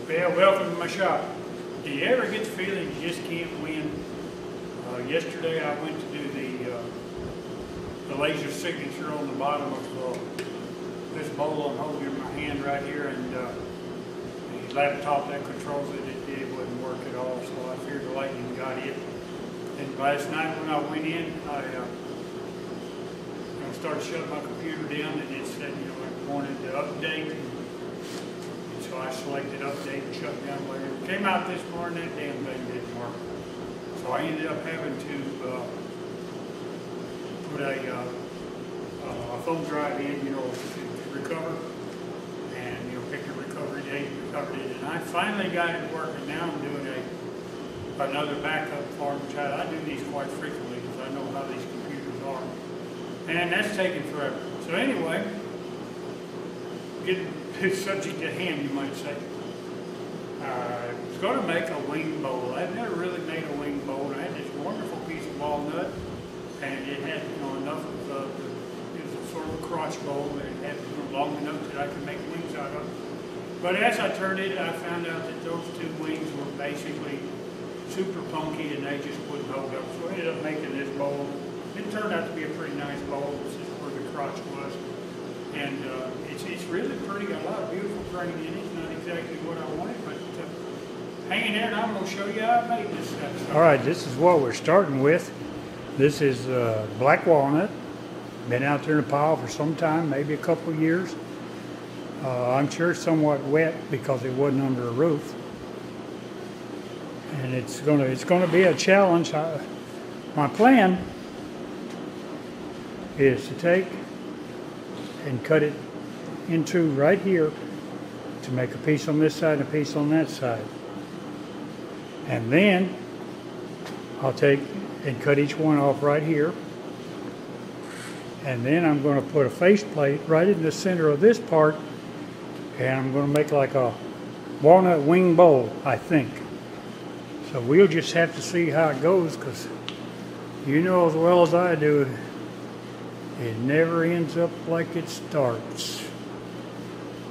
Well, welcome to my shop. Do you ever get the feeling you just can't win? Yesterday I went to do the laser signature on the bottom of this bowl I'm holding in my hand right here, and the laptop that controls it wouldn't work at all, so I feared the lightning got it. And last night when I went in, I started shutting my computer down, and it said, I wanted to update. So I selected update and shut down later. Came out this morning, that damn thing didn't work. So I ended up having to put a thumb drive in, to recover, and pick a recovery date, recovered it, and I finally got it working. Now I'm doing another backup for them. I do these quite frequently because I know how these computers are, and that's taking forever. So anyway, getting to the subject at hand, you might say. I was going to make a wing bowl. I've never really made a wing bowl. I had this wonderful piece of walnut, and it had enough of it was a sort of a crotch bowl, and it had long enough that I could make wings out of. But as I turned it, I found out that those two wings were basically super punky, and they just wouldn't hold up. So I ended up making this bowl. It turned out to be a pretty nice bowl. This is where the crotch was. And it's really pretty, got a lot of beautiful grain in it. It's not exactly what I wanted, but hang in there and I'm going to show you how I made this stuff. All right, this is what we're starting with. This is black walnut. Been out there in a pile for some time, maybe a couple of years. I'm sure it's somewhat wet because it wasn't under a roof. And it's gonna be a challenge. My plan is to take and cut it into right here to make a piece on this side and a piece on that side. And then I'll take and cut each one off right here. And then I'm going to put a faceplate right in the center of this part, and I'm going to make like a walnut wing bowl, I think. So we'll just have to see how it goes, because you know as well as I do, it never ends up like it starts.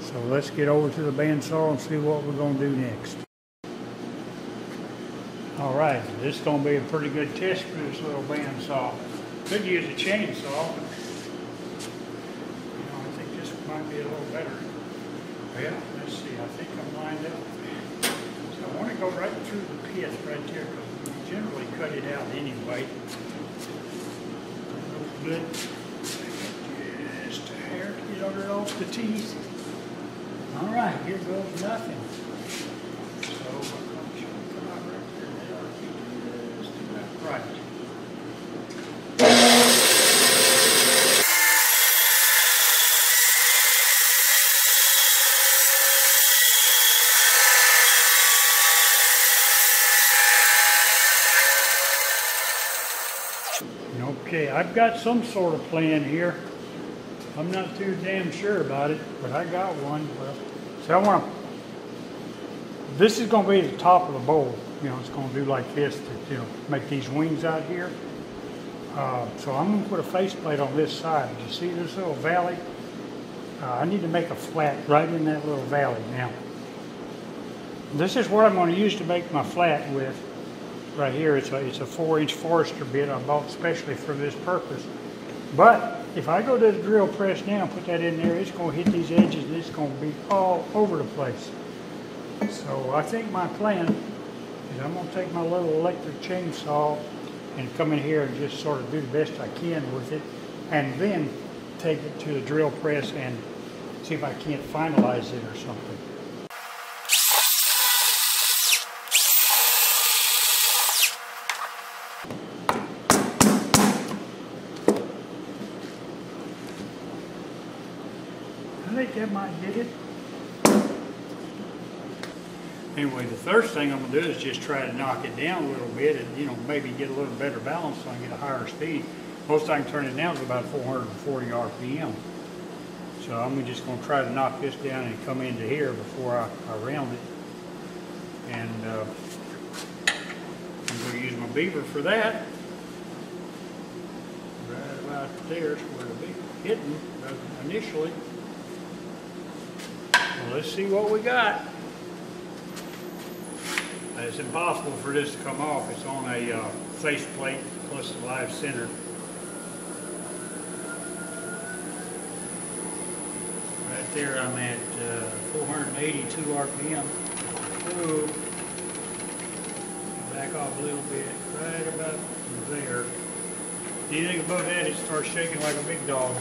So let's get over to the bandsaw and see what we're going to do next. Alright, this is going to be a pretty good test for this little bandsaw. Could use a chainsaw, but I think this might be a little better. Well, let's see, I think I'm lined up. So I want to go right through the pit right there, because we generally cut it out anyway. Good. Just a hair to get it off the teeth. Alright, here goes nothing. So I'm going to come out right there. Just about right. Okay, I've got some sort of plan here. I'm not too damn sure about it, but I got one. Well, so this is going to be the top of the bowl. It's going to do like this to, make these wings out here. So I'm going to put a faceplate on this side. You see this little valley? I need to make a flat right in that little valley. Now, this is what I'm going to use to make my flat with. Right here, it's a 4-inch Forester bit I bought especially for this purpose. But if I go to the drill press now and put that in there, it's going to hit these edges and it's going to be all over the place. So I think my plan is I'm going to take my little electric chainsaw and come in here and just sort of do the best I can with it, and then take it to the drill press and see if I can't finalize it or something. I think that might get it. Anyway, the first thing I'm going to do is just try to knock it down a little bit and, maybe get a little better balance so I can get a higher speed. Most I can turn it down to about 440 RPM. So I'm just going to try to knock this down and come into here before I round it. And I'm going to use my beaver for that. Right about there's where it'll be hitting initially. Well, let's see what we got. It's impossible for this to come off. It's on a face plate plus the live center. Right there I'm at 482 RPM. Ooh. Back off a little bit, right about there. Anything above that, it starts shaking like a big dog.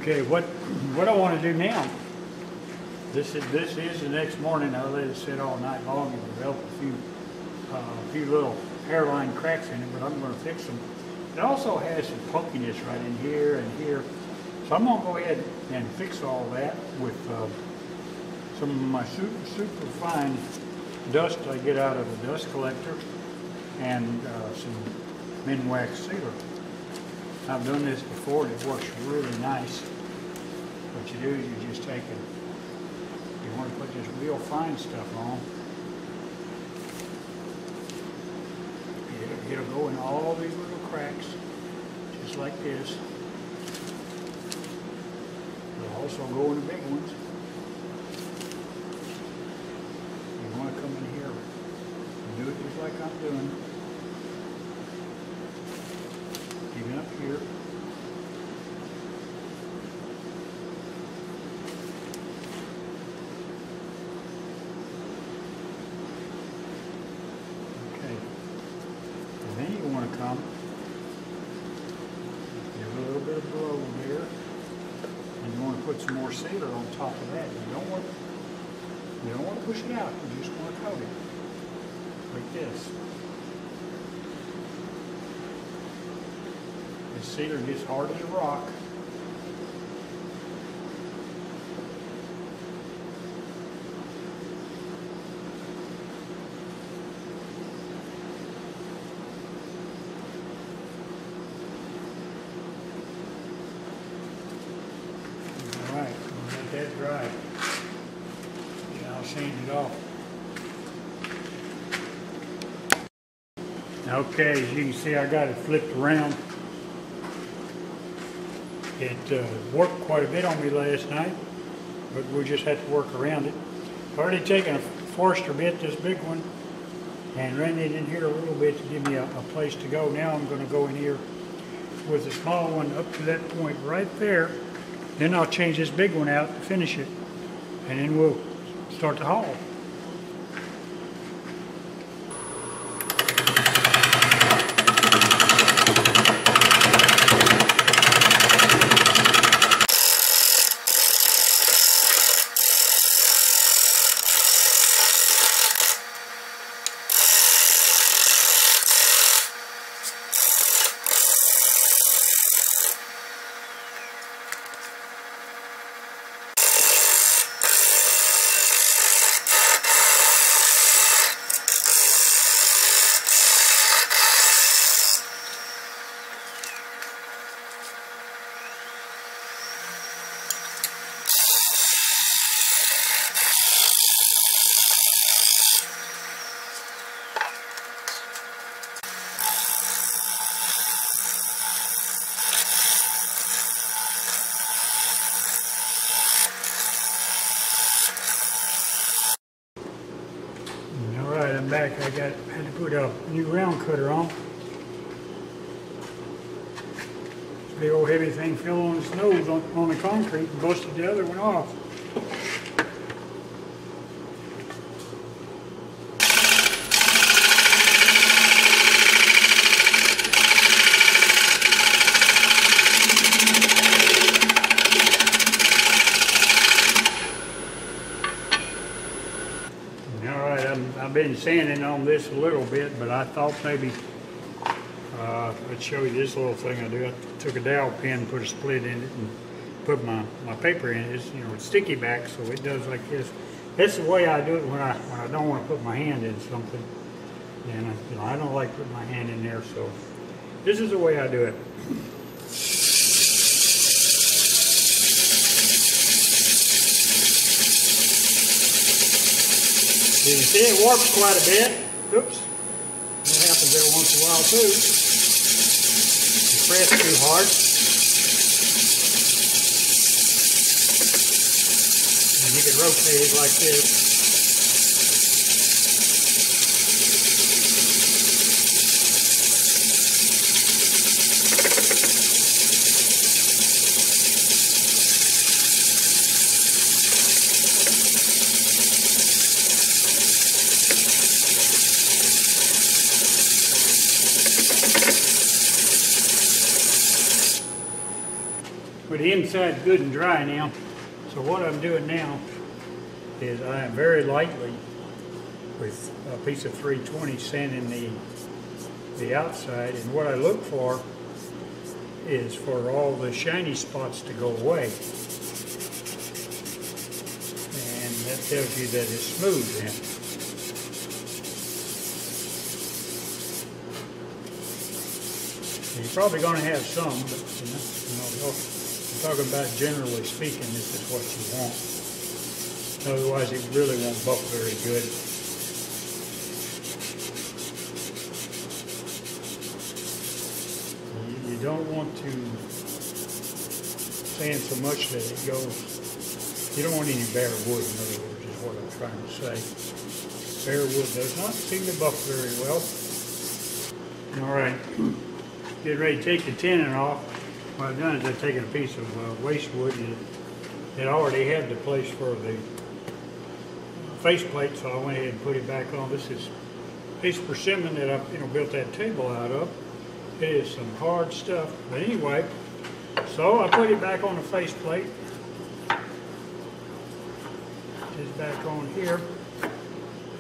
Okay, what I want to do now, this is the next morning. I let it sit all night long and develop a few little hairline cracks in it, but I'm going to fix them. It also has some punkiness right in here and here. So I'm going to go ahead and fix all that with some of my super fine dust I get out of the dust collector and some Minwax sealer. I've done this before and it works really nice. What you do is you just take it, you want to put this real fine stuff on. It'll go in all these little cracks, just like this. It'll also go in the big ones. You want to come in here and do it just like I'm doing. Even up here. Okay. And then you want to come, give it a little bit of blow there, and you want to put some more sealer on top of that. You don't want to push it out. You just want to coat it like this. The sealer gets hard as a rock. All right, we'll let that dry. And I'll sand it off. Okay, as you can see, I got it flipped around. It worked quite a bit on me last night, but we just had to work around it. I've already taken a Forster bit, this big one, and ran it in here a little bit to give me a place to go. Now I'm going to go in here with the small one up to that point right there. Then I'll change this big one out to finish it, and then we'll start the haul. I'm back. I had to put a new round cutter on. Big old heavy thing fell on its nose on the concrete and busted the other one off. I've been sanding on this a little bit, but I thought maybe I'd show you this little thing I do. I took a dowel pin, put a split in it, and put my paper in it. It's, it's sticky back, so it does like this. That's the way I do it when I don't want to put my hand in something. And I don't like putting my hand in there, so this is the way I do it. You can see it warps quite a bit. Oops. That happens every once in a while too. You press too hard. And you can rotate it like this. But the inside's good and dry now. So what I'm doing now is I am very lightly with a piece of 320 sanding the outside, and what I look for is for all the shiny spots to go away. And that tells you that it's smooth then. You're probably going to have some, but I'm talking about generally speaking, this is what you want. Otherwise, it really won't buff very good. You don't want to sand so much that it goes. You don't want any bare wood, in other words, is what I'm trying to say. Bare wood does not seem to buff very well. All right, get ready to take the tenon off. What I've done is I've taken a piece of waste wood and it already had the place for the faceplate, so I went ahead and put it back on. This is a piece of persimmon that I built that table out of. It is some hard stuff, but anyway, so I put it back on the faceplate. It's back on here.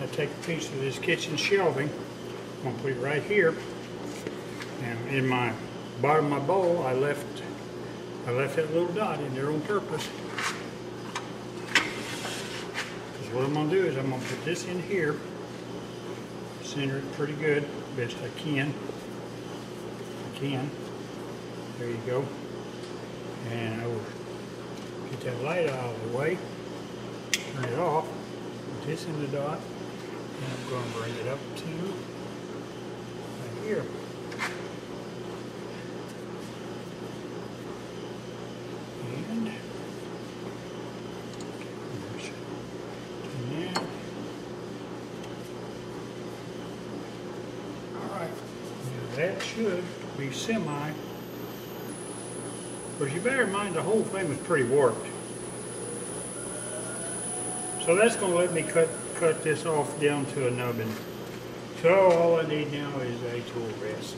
I take a piece of this kitchen shelving. I'm going to put it right here, and in my bottom of my bowl, I left that little dot in there on purpose. Because what I'm going to do is I'm going to put this in here, center it pretty good, best I can. There you go. And I will get that light out of the way, turn it off, put this in the dot, and I'm going to bring it up to right here. that should be semi. But you bear in mind the whole thing was pretty warped. So that's going to let me cut this off down to a nubbin. So all I need now is a tool rest.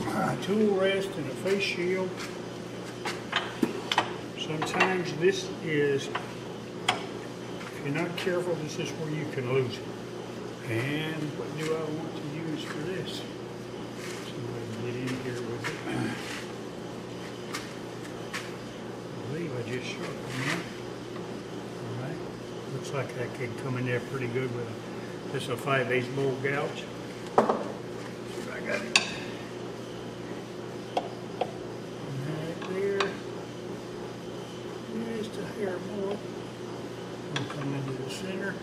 A tool rest and a face shield. Sometimes this is, if you're not careful, this is where you can lose it. And what do I want to use for this? So I can get in here with it. I believe I just sharpened that. Alright. Looks like I could come in there pretty good with just a 5/8 bowl gouge. I got it. Right there. Just a hair more. We'll come into the center.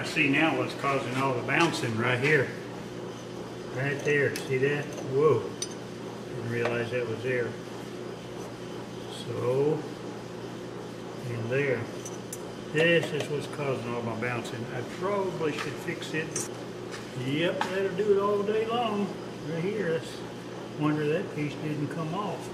See now what's causing all the bouncing right here. Right there, see that? Whoa, didn't realize that was there. So, and there. This is what's causing all my bouncing. I probably should fix it. Yep, that'll do it all day long. Right here, that's, wonder that piece didn't come off.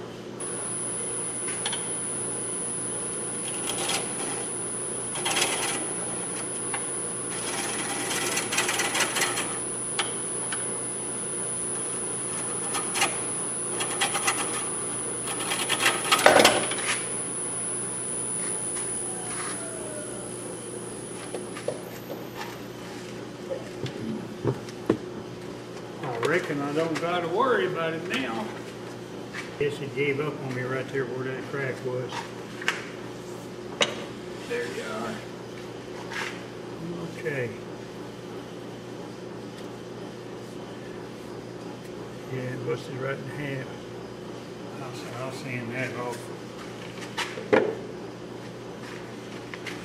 I reckon I don't got to worry about it now. Guess it gave up on me right there where that crack was. There you are. Okay. Yeah, it busted right in half. I'll sand that off.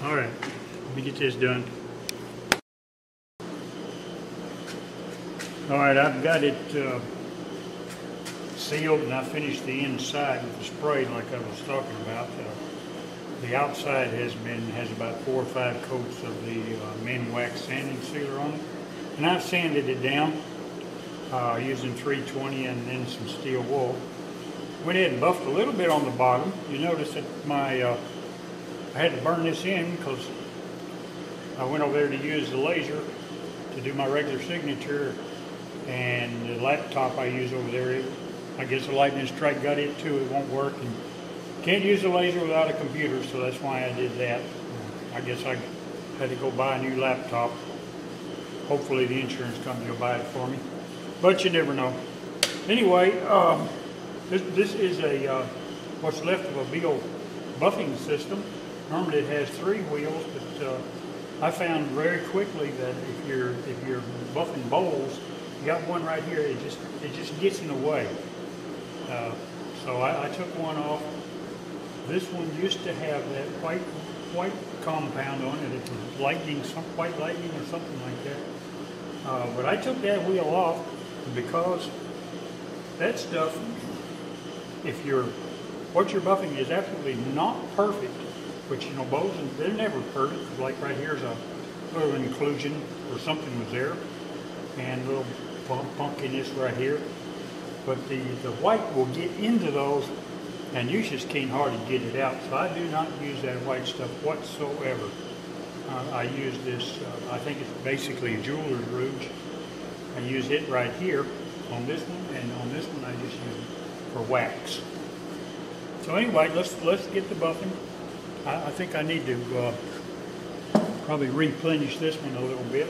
All right, let me get this done. All right, I've got it sealed, and I finished the inside with the spray like I was talking about. The outside has about 4 or 5 coats of the Min Wax sanding sealer on it, and I've sanded it down using 320 and then some steel wool. Went ahead and buffed a little bit on the bottom. You notice that I had to burn this in because I went over there to use the laser to do my regular signature. And the laptop I use over there, I guess a lightning strike got it too. It won't work, and can't use the laser without a computer, so that's why I did that. I guess I had to go buy a new laptop. Hopefully the insurance company will buy it for me, but you never know. Anyway, this is a what's left of a Beal buffing system. Normally it has 3 wheels, but I found very quickly that if you're buffing bowls, you got one right here, it just gets in the way. So I took one off. This one used to have that white compound on it. It was lightning, some white lightning or something like that. But I took that wheel off because that stuff, what you're buffing is absolutely not perfect, which, you know, bows, they're never perfect. Like right here's a little inclusion or something was there, and a little punkiness right here. But the white will get into those, and you just can't hardly get it out. So I do not use that white stuff whatsoever. I use this, I think it's basically a jeweler's rouge. I use it right here on this one, and on this one I just use for wax. So anyway, let's get the buffing. I think I need to probably replenish this one a little bit,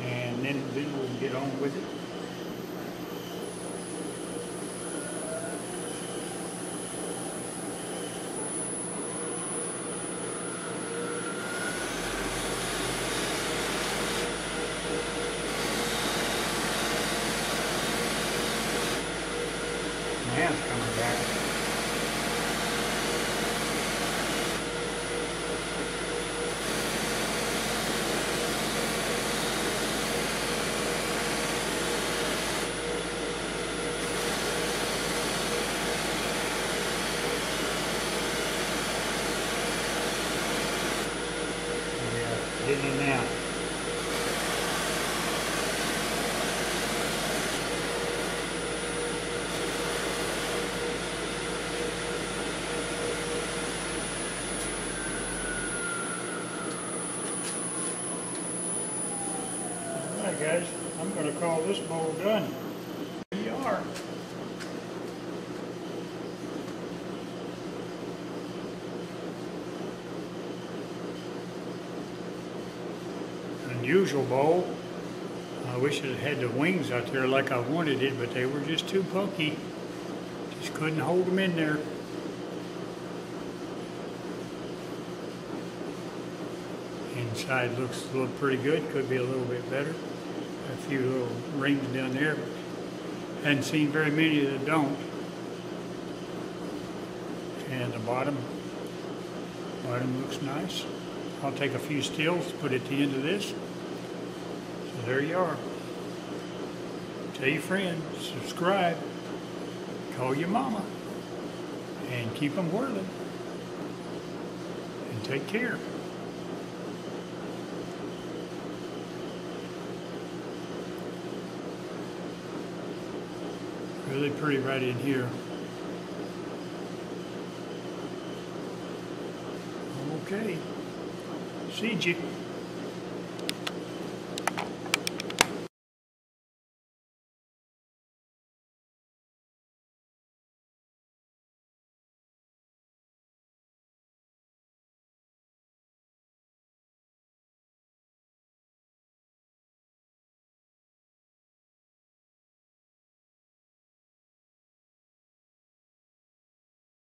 and then we'll get on with it. Now it's coming back. Yeah, getting in now. Alright guys, I'm going to call this bowl done. Here you are. Unusual bowl. I wish it had the wings out there like I wanted it, but they were just too punky. Just couldn't hold them in there. Inside looks pretty good. Could be a little bit better. A few little rings down there. Hadn't seen very many that don't. And the bottom looks nice. I'll take a few stills, put it at the end of this. So there you are. Tell your friends, subscribe, call your mama, and keep them whirling. And take care. Really pretty right in here. Okay. See you.